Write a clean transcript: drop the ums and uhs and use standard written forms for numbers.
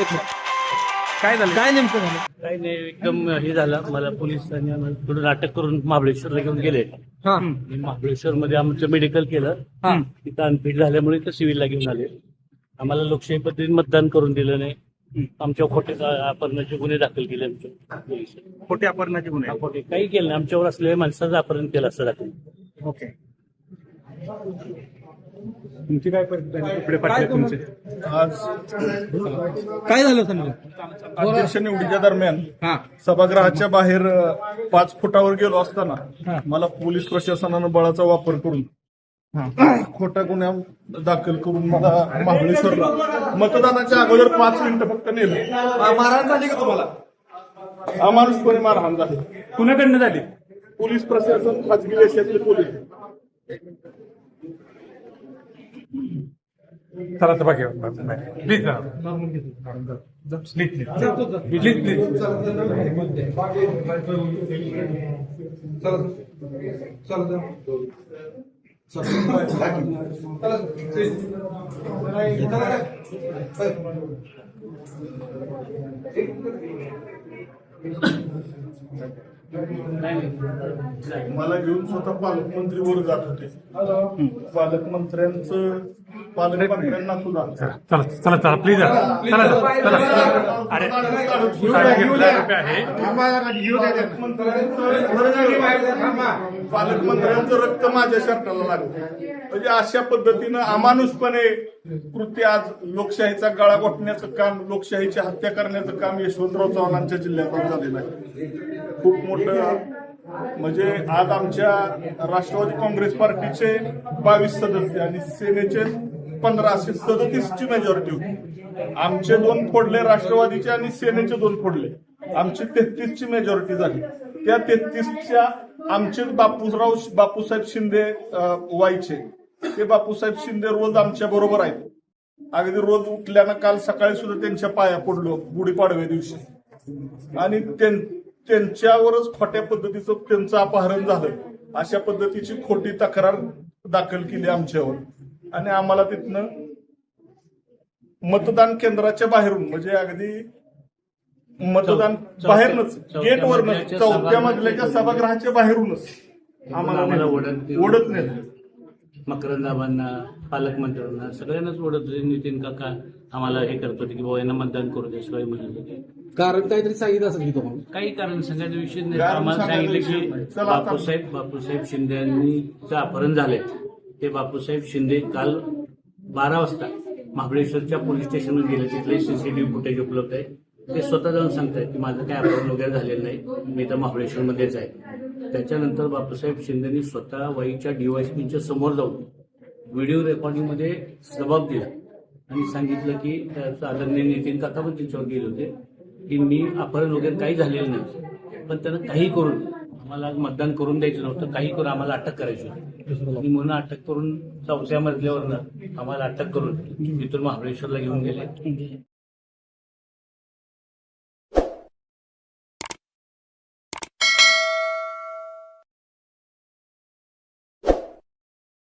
काय झालं? काय नेमकं झालं? काही नाही, एकदम हे झालं. मला पोलिसांनी आम्हाला थोडं अटक करून महाबळेश्वरला घेऊन गेले. हा महाबळेश्वर मध्ये आमचं मेडिकल केलं. हा तिथं अनफिट झाल्यामुळे तर सिव्हिलला घेऊन आले. आम्हाला लोकशाही पद्धतीने मतदान करून दिलं नाही. आमच्यावर खोटे अपहरणाचे गुन्हे दाखल केले आमच्या पोलिस. खोटे अपहरणाचे गुन्हे. खोटे काही केलं नाही. आमच्यावर असलेल्या माणसाचं अपहरण केलं असं दाखल. ओके. तुमची काय परिस्थिती पाटील तुमचे? आज काय झालं समजा? अध्यक्ष निवडीच्या दरम्यान हा सभागृहाच्या बाहेर 5 फुटावर गेलो असताना मला पोलीस प्रशासनानं बळाचा वापर करून खोटा गुन्हा दाखल करून मला महाबळेश्वरला मतदानाच्या अगोदर 5 मिनिटं फक्त नेलं. मारहाण झाली का तुम्हाला? अमानुषपणे मारहाण झाली. कुणाकडनं झाली? पोलीस प्रशासन, खाजगी देशातले पोलीस. चला तर बाकी प्लीज मला घेऊन स्वतः पालकमंत्री वर जात होते. पालकमंत्र्यांना सुद्धा चला चला चला प्लीज चला चला. अरे पालकमंत्र्यांचं रक्त माझ्या शर्टाला लागलं. म्हणजे अशा पद्धतीनं अमानुषपणे कृत्य आज लोकशाहीचा गळा घोटण्याचं काम, लोकशाहीची हत्या करण्याचं काम यशवंतराव चव्हाणांच्या जिल्ह्यात झालेलं आहे. खूप मोठं म्हणजे आज आमच्या राष्ट्रवादी काँग्रेस पार्टीचे 22 सदस्य आणि सेनेचे 15 असे 37ची मेजॉरिटी होती. आमचे 2 फोडले, राष्ट्रवादीचे आणि सेनेचे 2 फोडले. आमची 33ची मेजॉरिटी झाली. त्या 33च्या आमचेच बापूसाहेब शिंदे व्हायचे. ते बापूसाहेब शिंदे रोज आमच्या बरोबर आहेत. अगदी रोज उठल्यानं काल सकाळी सुद्धा त्यांच्या पाया पडलो गुढीपाडव्या दिवशी. आणि त्यांच्यावरच खोट्या पद्धतीचं त्यांचं अपहरण झालं. अशा पद्धतीची खोटी तक्रार दाखल केली आमच्यावर. आणि आम्हाला तिथनं मतदान केंद्राच्या बाहेरून म्हणजे अगदी मतदान बाहेरनच गेटवरनच 4थ्या मजल्याच्या सभागृहाच्या बाहेरूनच आम्हाला ओढत नाही. मकरंदाबांना, पालकमंत्र्यांना सगळ्यांनाच ओढत होते. नितीन काका आम्हाला हे करत होते की बाबा यांना मतदान करू द्या. सगळे म्हणत होते. कारण काहीतरी सांगितलं असेल की तुम्हाला? काही कारण सांगायचा विषय नाही. आम्हाला सांगितलं की बापूसाहेब शिंदे यांनीचं अपहरण झालंय. ते बापूसाहेब शिंदे काल 12 वाजता महाबळेश्वरच्या पोलीस स्टेशनवर गेले. तिथले सीसीटीव्ही फुटेज उपलब्ध आहे. ते स्वतः जाऊन सांगतायत की माझं काय अपहरण वगैरे झालेलं नाही, मी तर महाबळेश्वरमध्येच आहे. त्याच्यानंतर बापूसाहेब शिंदेनी स्वतः वाईच्या डीवायएसपीच्या समोर जाऊन व्हिडिओ रेकॉर्डिंगमध्ये जबाब दिला आणि सांगितलं की आदरणीय नितीन काका पण त्यांच्यावर गेले होते की मी अपहरण वगैरे काही झालेलं नाही, पण त्यांना काही करून आम्हाला मतदान करून द्यायचं नव्हतं. काही करून आम्हाला अटक करायची होती. आणि म्हणून अटक करून 4थ्या मजल्यावरनं आम्हाला अटक करून तिथून महाबळेश्वरला घेऊन गेले.